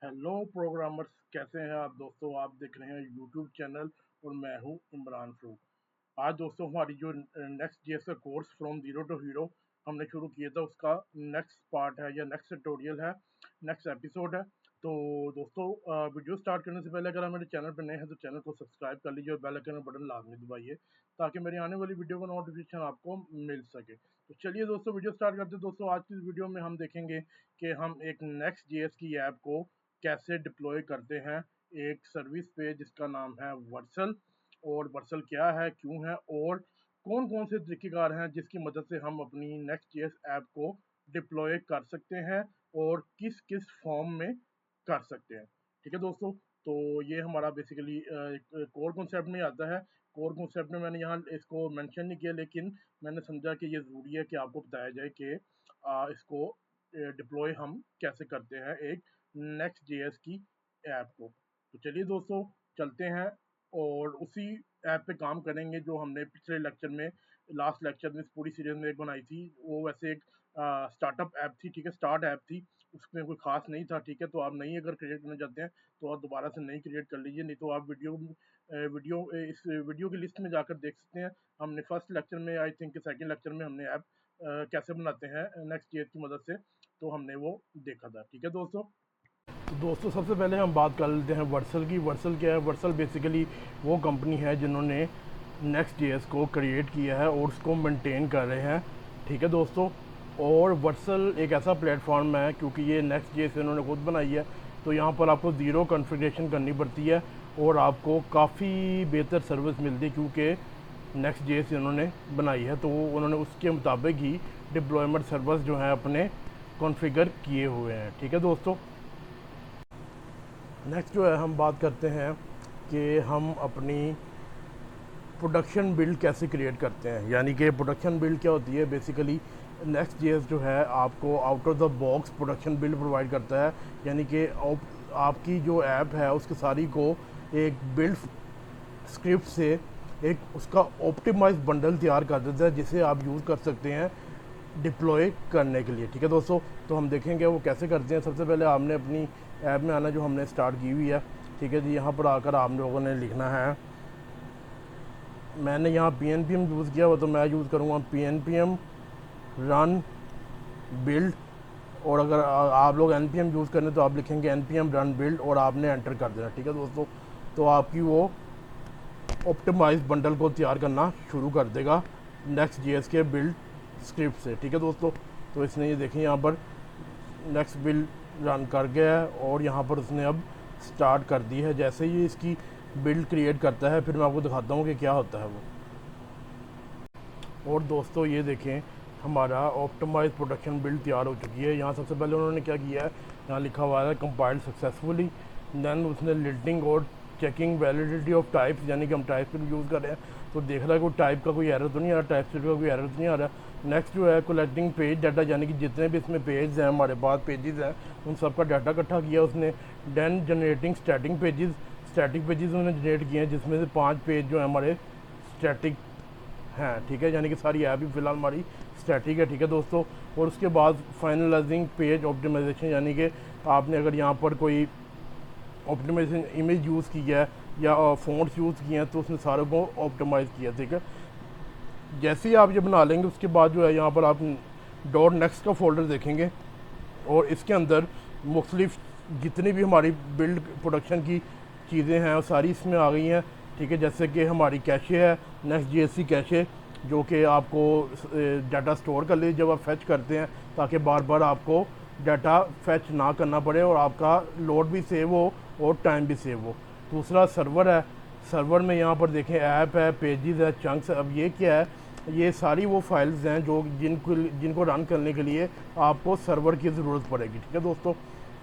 Hello programmers, कैसे हैं आप दोस्तों। आप देख रहे हैं यूट्यूब चैनल और मैं हूं इमरान फ्रूक। आज दोस्तों हमारी जो नेक्स्ट जेएस का course from zero to hero हमने शुरू किया था, उसका नेक्स्ट पार्ट है या नेक्स्ट ट्यूटोरियल है, नेक्स्ट एपिसोड है। तो दोस्तों वीडियो स्टार्ट करने से पहले अगर आप मेरे चैनल पर नए हैं तो चैनल को सब्सक्राइब कर लीजिए और बेल आइकन का बटन लाजमी दबाइए ताकि मेरी आने वाली वीडियो का नोटिफिकेशन आपको मिल सके। तो चलिए दोस्तों वीडियो स्टार्ट करते हैं। दोस्तों आज की इस वीडियो में हम देखेंगे कि हम एक नेक्स्ट जेएस की ऐप को कैसे डिप्लॉय करते हैं एक सर्विस पे जिसका नाम है वर्सल। और वर्सल क्या है, क्यों है और कौन कौन से तरीकेकार हैं जिसकी मदद से हम अपनी नेक्स्ट जेएस ऐप को डिप्लॉय कर सकते हैं और किस किस फॉर्म में कर सकते हैं। ठीक है दोस्तों, तो ये हमारा बेसिकली कोर कॉन्सेप्ट में आता है। कोर कॉन्सेप्ट में मैंने यहाँ इसको मेंशन नहीं किया, लेकिन मैंने समझा कि ये ज़रूरी है कि आपको बताया जाए कि इसको डिप्लॉय हम कैसे करते हैं एक नेक्स्ट जेएस की ऐप को। तो चलिए दोस्तों चलते हैं और उसी ऐप पे काम करेंगे जो हमने पिछले लेक्चर में, लास्ट लेक्चर में, इस पूरी सीरीज में एक बनाई थी। वो वैसे एक स्टार्टअप ऐप थी, ठीक है, स्टार्ट ऐप थी, उसमें कोई खास नहीं था। ठीक है, तो आप नई अगर क्रिएट करना चाहते हैं तो आप दोबारा से नई क्रिएट कर लीजिए, नहीं तो आप इस वीडियो की लिस्ट में जाकर देख सकते हैं। हमने फर्स्ट लेक्चर में, आई थिंक सेकंड लेक्चर में, हमने ऐप कैसे बनाते हैं नेक्स्ट जेएस की मदद से, तो हमने वो देखा था। ठीक है दोस्तों, तो दोस्तों सबसे पहले हम बात कर लेते हैं वर्सल की। वर्सल क्या है? वर्सल बेसिकली वो कंपनी है जिन्होंने नेक्स्ट जेएस को क्रिएट किया है और उसको मेंटेन कर रहे हैं। ठीक है दोस्तों, और वर्सल एक ऐसा प्लेटफॉर्म है, क्योंकि ये नेक्स्ट जेएस इन्होंने खुद बनाई है, तो यहाँ पर आपको ज़ीरो कॉन्फ़िगरेशन करनी पड़ती है और आपको काफ़ी बेहतर सर्विस मिलती है, क्योंकि नेक्स्ट जेएस इन्होंने बनाई है तो उन्होंने उसके मुताबिक ही डिप्लॉयमेंट सर्विस जो है अपने कॉन्फ़िगर किए हुए हैं। ठीक है दोस्तों, नेक्स्ट जो है हम बात करते हैं कि हम अपनी प्रोडक्शन बिल्ड कैसे क्रिएट करते हैं। यानी कि प्रोडक्शन बिल्ड क्या होती है? बेसिकली नेक्स्ट जेएस जो है आपको out of the box production build provide करता है। यानी कि आपकी जो ऐप है उसके सारी को एक बिल्ड स्क्रिप्ट से एक उसका ऑप्टिमाइज बंडल तैयार कर देता है, जिसे आप यूज़ कर सकते हैं डिप्लॉय करने के लिए। ठीक है दोस्तों, तो हम देखेंगे वो कैसे करते हैं। सबसे पहले आपने अपनी ऐप में आना जो हमने स्टार्ट की हुई है। ठीक है जी, यहाँ पर आकर आप लोगों ने लिखना है, मैंने यहाँ pnpm यूज़ किया हुआ तो मैं यूज़ करूँगा pnpm रन बिल्ड। और अगर आप लोग npm यूज़ करें तो आप लिखेंगे npm रन बिल्ड और आपने एंटर कर देना। ठीक है दोस्तों, तो आपकी वो ऑप्टिमाइज बंडल को तैयार करना शुरू कर देगा नेक्स्ट जेएस के बिल्ड स्क्रिप्ट से। ठीक है दोस्तों, तो इसने ये देखें यहाँ पर नेक्स्ट बिल्ड रन कर गया है और यहाँ पर उसने अब स्टार्ट कर दी है। जैसे ही इसकी बिल्ड क्रिएट करता है फिर मैं आपको दिखाता हूँ कि क्या होता है वो। और दोस्तों ये देखें, हमारा ऑप्टिमाइज प्रोडक्शन बिल्ड तैयार हो चुकी है। यहाँ सबसे पहले उन्होंने क्या किया है, यहाँ लिखा हुआ है कंपाइल्ड सक्सेसफुली। देन उसने लिस्टिंग और चेकिंग वैलिडिटी ऑफ टाइप्स, यानी कि हम टाइप स्क्रिप्ट यूज़ कर रहे हैं तो देख रहा है कोई टाइप का कोई एरर तो नहीं आ रहा, टाइप स्क्रिप्ट का कोई एरर तो नहीं आ रहा। नेक्स्ट जो है कलेक्टिंग पेज डाटा, यानी कि जितने भी इसमें पेज हैं, हमारे पास पेजेस हैं, उन सब का डाटा इकट्ठा किया उसने। Then generating static pages, static pages उन्होंने जनरेट किए हैं, जिसमें से 5 पेज जो है हमारे स्टैटिक हैं। ठीक है, यानी कि सारी ऐप ही फिलहाल हमारी स्टैटिक है। ठीक है दोस्तों, और उसके बाद फाइनलाइजिंग पेज ऑप्टिमाइजेशन, यानी कि आपने अगर यहाँ पर कोई ऑप्टिमाइजेशन इमेज यूज़ की है या फ़ॉन्ट्स यूज़ किए हैं तो उसने सारे को ऑप्टिमाइज़ किया। ठीक है, जैसे ही आप ये बना लेंगे उसके बाद जो है यहाँ पर आप डॉट नेक्स्ट का फोल्डर देखेंगे और इसके अंदर मुख्तलिफ जितनी भी हमारी बिल्ड प्रोडक्शन की चीज़ें हैं वो सारी इसमें आ गई हैं। ठीक है, जैसे कि हमारी कैशे है, नेक्स्ट जेएससी कैशे, जो कि आपको डाटा स्टोर कर ले जब आप फैच करते हैं, ताकि बार बार आपको डाटा फैच ना करना पड़े और आपका लोड भी सेव हो और टाइम भी सेव हो। दूसरा सर्वर है, सर्वर में यहाँ पर देखें ऐप है, पेजेस है, चंक्स है। अब ये क्या है, ये सारी वो फाइल्स हैं जो जिनको रन करने के लिए आपको सर्वर की ज़रूरत पड़ेगी। ठीक है दोस्तों,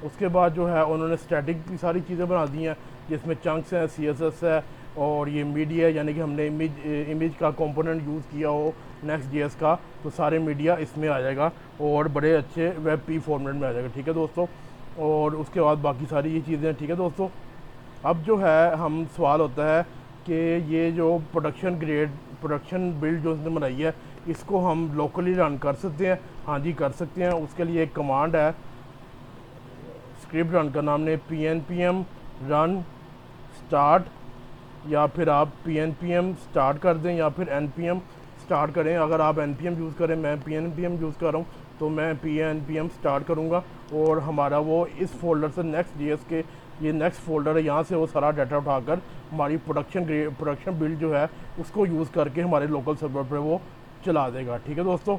उसके बाद जो है उन्होंने स्टैटिक की सारी चीज़ें बना दी हैं, जिसमें चंक्स हैं, CSS है और ये मीडिया, यानी कि हमने इमेज का कंपोनेंट यूज़ किया हो नेक्स्ट जेएस का, तो सारे मीडिया इसमें आ जाएगा और बड़े अच्छे वेब पी फॉर्मेट में आ जाएगा। ठीक है दोस्तों, और उसके बाद बाकी सारी ये चीज़ें। ठीक है दोस्तों, अब जो है हम सवाल होता है कि ये जो प्रोडक्शन बिल्ड जो उसने बनाई है, इसको हम लोकली रन कर सकते हैं? हाँ जी, कर सकते हैं। उसके लिए एक कमांड है स्क्रिप्ट रन करना हमने pnpm रन स्टार्ट, या फिर आप pnpm स्टार्ट कर दें या फिर npm स्टार्ट करें। अगर आप npm यूज़ करें, मैं pnpm यूज़ कर रहा हूँ, तो मैं pnpm स्टार्ट करूँगा और हमारा वो इस फोल्डर से Next.js के ये नेक्स्ट फोल्डर है, यहाँ से वो सारा डाटा उठाकर हमारी प्रोडक्शन बिल्ड जो है उसको यूज़ करके हमारे लोकल सर्वर पर वो चला देगा। ठीक है दोस्तों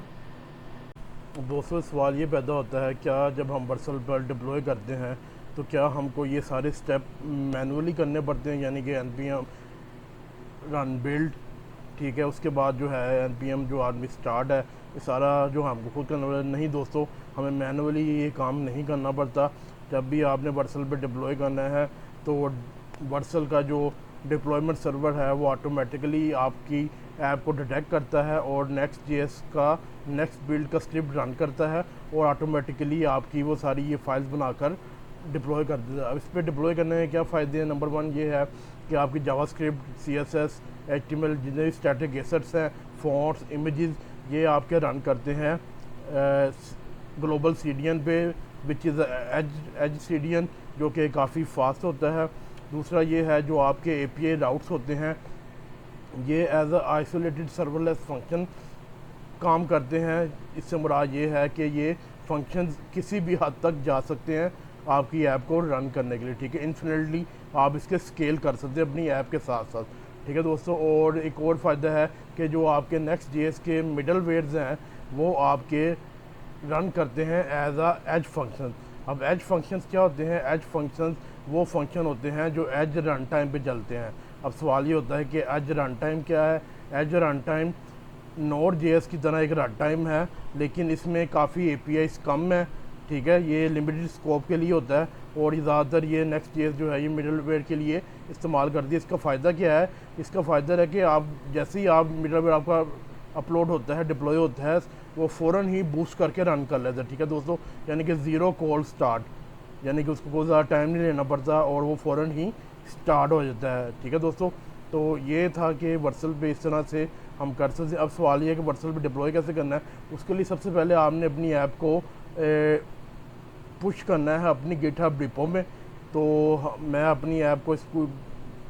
सवाल ये पैदा होता है, क्या जब हम वर्सल पर डिप्लॉय करते हैं तो क्या हमको ये सारे स्टेप मैनुअली करने पड़ते हैं, यानी कि npm रन बिल्ड, ठीक है, उसके बाद जो है npm जो आदमी स्टार्ट है, ये सारा जो हमको खुद करना पड़ता है? नहीं दोस्तों, हमें मैनुअली ये काम नहीं करना पड़ता। जब भी आपने वर्सल पे डिप्लॉय करना है तो वर्सल का जो डिप्लॉयमेंट सर्वर है वो ऑटोमेटिकली आपकी ऐप को डिटेक्ट करता है और Next.js का नेक्स्ट बिल्ड का स्क्रिप्ट रन करता है और ऑटोमेटिकली आपकी वो सारी ये फाइल्स बनाकर डिप्लॉय कर देता है। अब इस पर डिप्लॉय करने के क्या फ़ायदे हैं? नंबर 1 ये है कि आपकी जावास्क्रिप्ट, CSS, HTML जितने भी स्टैटिक एसेट्स हैं, फॉन्ट्स, इमेजेस, ये आपके रन करते हैं ग्लोबल CDN पे, विच इज़ एज CDN, जो कि काफ़ी फास्ट होता है। दूसरा ये है जो आपके API राउट्स होते हैं, ये as a isolated serverless function काम करते हैं। इससे मुराद ये है कि ये फंक्शंस किसी भी हद तक जा सकते हैं आपकी ऐप को रन करने के लिए, ठीक है। इन्फिनिटली आप इसके स्केल कर सकते हैं अपनी ऐप के साथ साथ, ठीक है दोस्तों। और एक और फ़ायदा है कि जो आपके Next.js के मिडल वेयर्स हैं वो आपके रन करते हैं एज आ एज फंक्शन। अब एज फंक्शंस क्या होते हैं? एज फंक्शंस वो फंक्शन होते हैं जो एज रन टाइम पे चलते हैं। अब सवाल ये होता है कि एज रन टाइम क्या है? एज रन टाइम Node.js की तरह एक रन टाइम है, लेकिन इसमें काफ़ी APIs कम है, ठीक है। ये लिमिटेड स्कोप के लिए होता है और ज़्यादातर ये Next.js जो है ये मिडलवेयर के लिए इस्तेमाल करती है। इसका फ़ायदा क्या है? इसका फ़ायदा है कि आप जैसे ही आप मिडलवेयर आपका अपलोड होता है, डिप्लॉय होता है, वो फ़ौरन ही बूस्ट करके रन कर लेता है, ठीक है दोस्तों। यानी कि ज़ीरो कोल्ड स्टार्ट, यानी कि उसको कोई ज़्यादा टाइम नहीं लेना पड़ता और वो फ़ौरन ही स्टार्ट हो जाता है, ठीक है दोस्तों। तो ये था कि वर्सल पे इस तरह से हम कर सकते हैं। अब सवाल ये है कि वर्सल पे डिप्लॉय कैसे करना है। उसके लिए सबसे पहले आपने अपनी ऐप को पुश करना है अपनी गिटहब डिपो में। तो मैं अपनी ऐप को इसको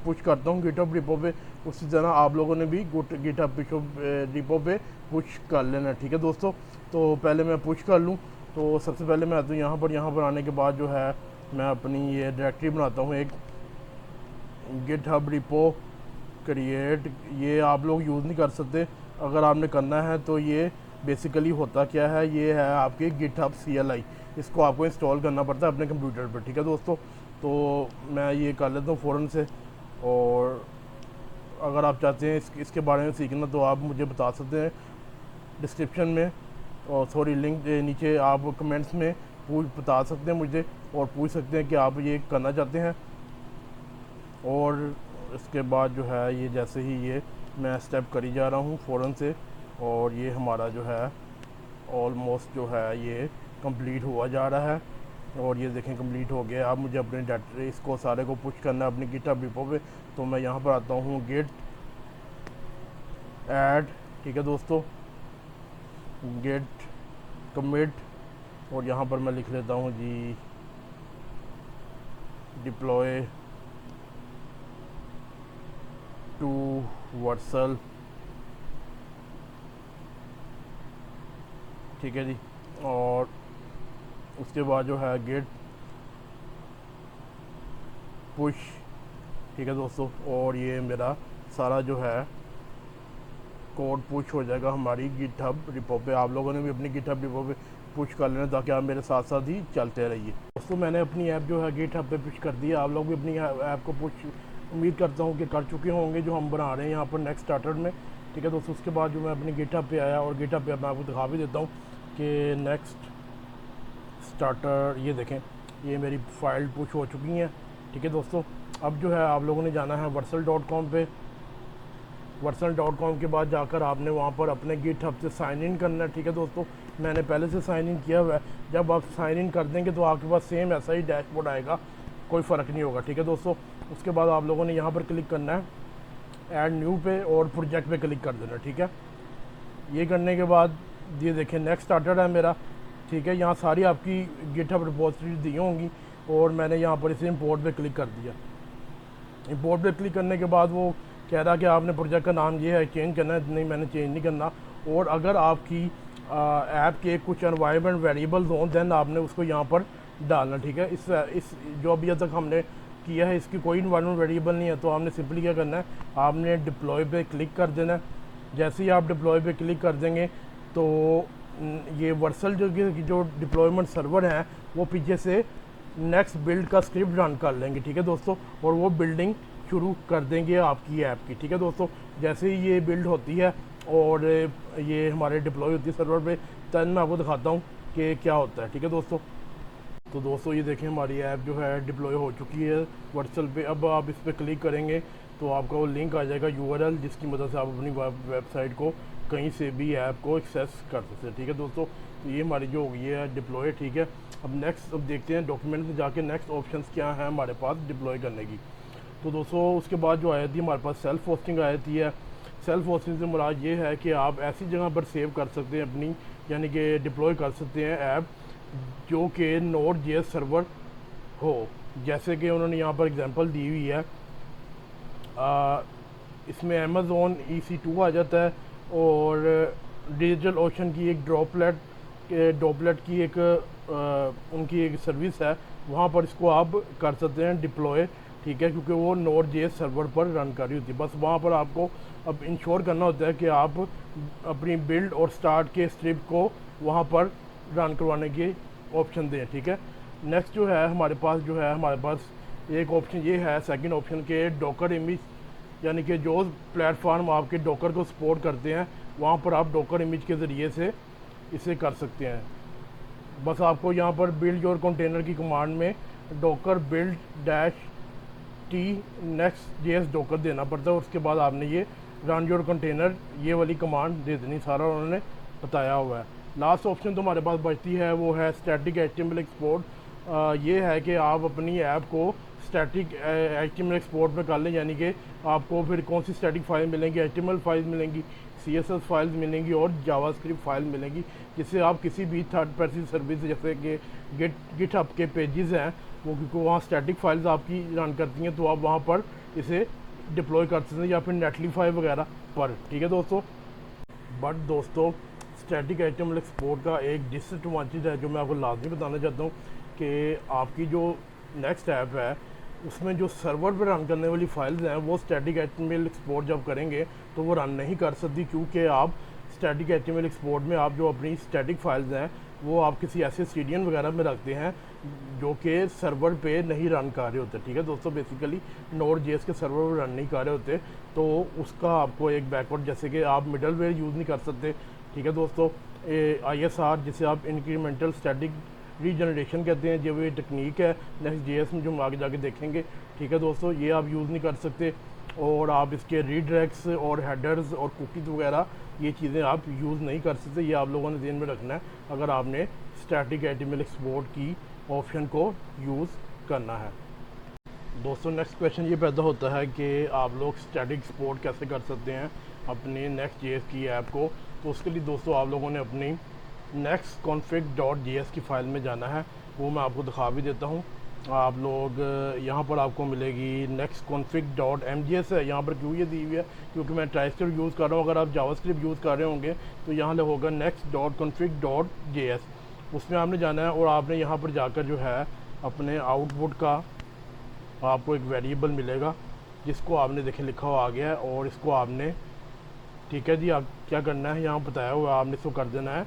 पुश करता हूँ गिटहब डिपो पे, उसी तरह आप लोगों ने भी गिटहब डिपो पे पुश कर लेना, ठीक है दोस्तों। तो पहले मैं पुश कर लूँ, तो सबसे पहले मैं आता हूँ यहाँ पर आने के बाद जो है मैं अपनी ये डायरेक्टरी बनाता हूँ, एक गिटहब डिपो क्रिएट। ये आप लोग यूज़ नहीं कर सकते, अगर आपने करना है तो ये बेसिकली होता क्या है, ये है आपकी गिटहब CLI, इसको आपको इंस्टॉल करना पड़ता है अपने कंप्यूटर पर, ठीक है दोस्तों। तो मैं ये कर लेता हूँ फ़ौरन से, और अगर आप चाहते हैं इसके बारे में सीखना तो आप मुझे बता सकते हैं डिस्क्रिप्शन में, और सॉरी लिंक नीचे आप कमेंट्स में बता सकते हैं मुझे और पूछ सकते हैं कि आप ये करना चाहते हैं। और इसके बाद जो है ये जैसे ही ये मैं स्टेप करी जा रहा हूँ फ़ौरन से, और ये हमारा जो है ऑलमोस्ट जो है ये कंप्लीट हुआ जा रहा है, और ये देखें कंप्लीट हो गया। अब मुझे अपने डाटा इसको सारे को पुश करना है अपनी गिटहब डिपो पे। तो मैं यहाँ पर आता हूँ गिट ऐड, ठीक है दोस्तों, गिट कमिट, और यहाँ पर मैं लिख लेता हूँ जी डिप्लॉय टू वर्सल, ठीक है जी। और उसके बाद जो है गिट पुश, ठीक है दोस्तों, और ये मेरा सारा जो है कोड पुश हो जाएगा हमारी गिटहब डिपो पे। आप लोगों ने भी अपनी गिटहब डिपो पे पुश कर लेना ताकि आप मेरे साथ साथ ही चलते रहिए दोस्तों। मैंने अपनी ऐप जो है गिटहब पे पुश कर दी है, आप लोग भी अपनी ऐप को पुश उम्मीद करता हूँ कि कर चुके होंगे जो हम बना रहे हैं यहाँ पर नेक्स्ट स्टार्टर में, ठीक है दोस्तों। उसके बाद जो मैं अपनी गिटहब पे आया, और गिटहब पे मैं आपको दिखा भी देता हूँ कि नेक्स्ट स्टार्टर, ये देखें ये मेरी फ़ाइल पुश हो चुकी हैं, ठीक है दोस्तों। अब जो है आप लोगों ने जाना है वर्सल.com पे। वर्सल.com के बाद जाकर आपने वहाँ पर अपने गिटहब से साइन इन करना है, ठीक है दोस्तों। मैंने पहले से साइन इन किया हुआ है, जब आप साइन इन कर देंगे तो आपके पास सेम ऐसा ही डैशबोर्ड आएगा, कोई फ़र्क नहीं होगा, ठीक है दोस्तों। उसके बाद आप लोगों ने यहाँ पर क्लिक करना है ऐड न्यू पे और प्रोजेक्ट पे क्लिक कर देना, ठीक है। ये करने के बाद ये देखें नेक्स्ट स्टार्टर है मेरा, ठीक है। यहाँ सारी आपकी गिटहब रिपोजिटरी दी होंगी, और मैंने यहाँ पर इसे इंपोर्ट पे क्लिक कर दिया। इंपोर्ट पे क्लिक करने के बाद वो कह रहा कि आपने प्रोजेक्ट का नाम ये है, चेंज करना है। नहीं, मैंने चेंज नहीं करना। और अगर आपकी ऐप के कुछ एनवायरनमेंट वेरिएबल्स हों दैन आपने उसको यहाँ पर डालना, ठीक है। इस जो अभी तक हमने किया है इसकी कोई इन्वायरमेंट वेरिएबल नहीं है, तो आपने सिंपली क्या करना है, आपने डिप्लॉय पे क्लिक कर देना है। जैसे ही आप डिप्लॉय पे क्लिक कर देंगे तो ये वर्सल जो डिप्लॉयमेंट सर्वर है वो पीछे से नेक्स्ट बिल्ड का स्क्रिप्ट रन कर लेंगे, ठीक है दोस्तों। और वो बिल्डिंग शुरू कर देंगे आपकी ऐप की, ठीक है दोस्तों। जैसे ही ये बिल्ड होती है और ये हमारे डिप्लॉय होती है सर्वर पे, तब मैं आपको दिखाता हूँ कि क्या होता है, ठीक है दोस्तों। तो दोस्तों ये देखें हमारी ऐप जो है डिप्लॉय हो चुकी है वर्चुअल पे। अब आप इस पर क्लिक करेंगे तो आपका वो लिंक आ जाएगा यूआरएल, जिसकी मदद से आप अपनी वेबसाइट को कहीं से भी ऐप को एक्सेस कर सकते हैं, ठीक है दोस्तों। तो ये हमारी जो हो गई है डिप्लॉय, ठीक है। अब देखते हैं डॉक्यूमेंट में जाके नेक्स्ट ऑप्शंस क्या हैं हमारे पास डिप्लॉय करने की। तो दोस्तों उसके बाद जो आती है हमारे पास सेल्फ होस्टिंग आती है। सेल्फ होस्टिंग से मुराद ये है कि आप ऐसी जगह पर सेव कर सकते हैं अपनी, यानी कि डिप्लॉय कर सकते हैं ऐप जो कि Node.js सर्वर हो। जैसे कि उन्होंने यहाँ पर एग्जांपल दी हुई है, इसमें अमेज़ोन EC2 आ जाता है और डिजिटल ओशन की एक ड्रॉपलेट की एक उनकी एक सर्विस है, वहाँ पर इसको आप कर सकते हैं डिप्लॉय, ठीक है, क्योंकि वो Node.js सर्वर पर रन कर रही होती है। बस वहाँ पर आपको अब इंश्योर करना होता है कि आप अपनी बिल्ड और स्टार्ट के स्क्रिप्ट को वहाँ पर रन करवाने के ऑप्शन दें, ठीक है। नेक्स्ट जो है हमारे पास एक ऑप्शन ये है, सेकंड ऑप्शन के डॉकर इमेज, यानी कि जो प्लेटफॉर्म आपके डॉकर को सपोर्ट करते हैं वहाँ पर आप डॉकर इमेज के ज़रिए से इसे कर सकते हैं। बस आपको यहाँ पर बिल्ड योर कंटेनर की कमांड में Docker build -t next.js Docker देना पड़ता है। उसके बाद आपने ये रन योर कंटेनर ये वाली कमांड दे देनी, सारा उन्होंने बताया हुआ है। लास्ट ऑप्शन तो हमारे पास बचती है वो है स्टैटिक HTML एक्सपोर्ट। ये है कि आप अपनी ऐप को स्टैटिक HTML एक्सपोर्ट में कर लें, यानी कि आपको फिर कौन सी स्टैटिक फाइल मिलेंगी, HTML फाइल्स मिलेंगी, CSS फाइल्स मिलेंगी और जावास्क्रिप्ट फाइल मिलेंगी, जिससे आप किसी भी थर्ड पार्टी सर्विस जैसे कि गिटहब के पेजेस हैं वो, क्योंकि वहाँ स्टैटिक फाइल्स आपकी रन करती हैं, तो आप वहाँ पर इसे डिप्लॉय कर सकते हैं या फिर नेटलीफाई वगैरह पर, ठीक है दोस्तों। बट दोस्तों स्टैटिक HTML एक्सपोर्ट का एक डिसएडवांटेज है जो मैं आपको लाजमी बताना चाहता हूँ कि आपकी जो नेक्स्ट ऐप है उसमें जो सर्वर पर रन करने वाली फाइल्स हैं वो स्टैटिक HTML एक्सपोर्ट जब करेंगे तो वो रन नहीं कर सकती, क्योंकि आप स्टैटिक HTML एक्सपोर्ट में आप जो अपनी स्टैटिक फाइल्स हैं वो आप किसी ऐसे सीडीएन वगैरह में रखते हैं जो कि सर्वर पे नहीं रन कर रहे होते, ठीक है दोस्तों। बेसिकली Node.js के सर्वर पर रन नहीं कर रहे होते, तो उसका आपको एक बैकवर्ड, जैसे कि आप मिडलवेयर यूज़ नहीं कर सकते, ठीक है दोस्तों। ISR जिसे आप इंक्रीमेंटल स्टैटिक रीजनरेशन कहते हैं, जो ये टेक्निक है Next.js में जो हम आगे जाके देखेंगे, ठीक है दोस्तों, ये आप यूज़ नहीं कर सकते। और आप इसके रीडायरेक्ट्स और हेडर्स और कुकीज़ वगैरह ये चीज़ें आप यूज़ नहीं कर सकते। ये आप लोगों ने ध्यान में रखना है अगर आपने स्टैटिक HTML एक्सपोर्ट की ऑप्शन को यूज़ करना है। दोस्तों नेक्स्ट क्वेश्चन ये पैदा होता है कि आप लोग स्टैटिक एक्सपोर्ट कैसे कर सकते हैं अपने Next.js की ऐप को। तो उसके लिए दोस्तों आप लोगों ने अपनी nextconfig.js की फ़ाइल में जाना है, वो मैं आपको दिखा भी देता हूँ। आप लोग यहाँ पर आपको मिलेगी nextconfig.mjs है, यहाँ पर क्यों ये दी हुई है क्योंकि मैं TypeScript यूज़ कर रहा हूँ। अगर आप जावास्क्रिप्ट यूज़ कर रहे होंगे तो यहाँ होगा next.config.js, उसमें आपने जाना है और आपने यहाँ पर जाकर जो है अपने आउटपुट का आपको एक वेरिएबल मिलेगा जिसको आपने देखे लिखा हुआ आ गया है और इसको आपने, ठीक है जी, आप क्या करना है यहाँ बताया हुआ, आपने इसको कर देना है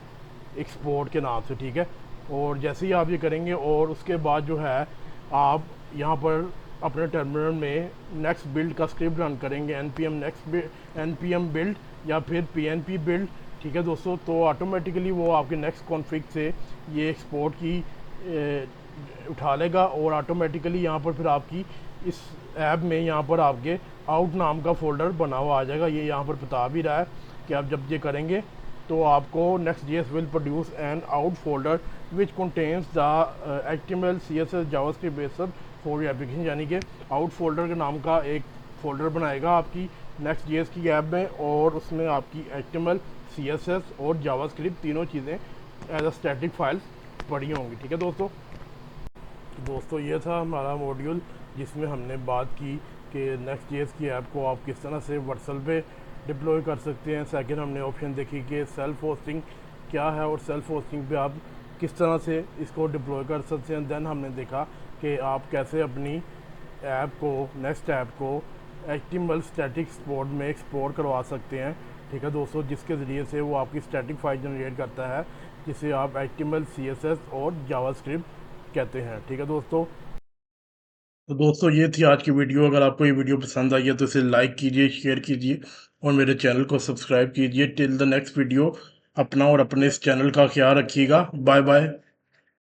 एक्सपोर्ट के नाम से, ठीक है। और जैसे ही आप ये करेंगे और उसके बाद जो है आप यहाँ पर अपने टर्मिनल में नेक्स्ट बिल्ड का स्क्रिप्ट रन करेंगे, npm बिल्ड या फिर pnp बिल्ड, ठीक है दोस्तों। तो ऑटोमेटिकली वो आपके नेक्स्ट कॉन्फ़िग से ये एक्सपोर्ट की उठा लेगा और ऑटोमेटिकली यहाँ पर फिर आपकी इस ऐप में यहाँ पर आपके आउट नाम का फ़ोल्डर बना हुआ आ जाएगा। ये यहाँ पर बता भी रहा है कि आप जब ये करेंगे तो आपको Next.js will produce an out folder which contains the HTML CSS JavaScript बेसर for your application, यानी कि आउट फोल्डर के नाम का एक फ़ोल्डर बनाएगा आपकी Next.js की ऐप में और उसमें आपकी HTML CSS और JavaScript तीनों चीज़ें एज अ स्टैटिक फाइल्स पड़ी होंगी, ठीक है दोस्तों। दोस्तों ये था हमारा मॉड्यूल जिसमें हमने बात की कि नेक्स्ट जेएस की ऐप को आप किस तरह से व्हाट्सएप पे डिप्लॉय कर सकते हैं। सेकंड हमने ऑप्शन देखी कि सेल्फ होस्टिंग क्या है और सेल्फ होस्टिंग पे आप किस तरह से इसको डिप्लॉय कर सकते हैं। देन हमने देखा कि आप कैसे अपनी ऐप को नेक्स्ट ऐप को HTML स्टैटिक एक्सपोर्ट में एक्सपोर्ट करवा सकते हैं। ठीक है दोस्तों, जिसके ज़रिए से वो आपकी स्टैटिक फाइल जनरेट करता है जिसे आप HTML CSS और जावास्क्रिप्ट कहते हैं। ठीक है दोस्तों, तो दोस्तों ये थी आज की वीडियो। अगर आपको ये वीडियो पसंद आई है तो इसे लाइक कीजिए, शेयर कीजिए और मेरे चैनल को सब्सक्राइब कीजिए। टिल द नेक्स्ट वीडियो, अपना और अपने इस चैनल का ख्याल रखिएगा। Bye bye.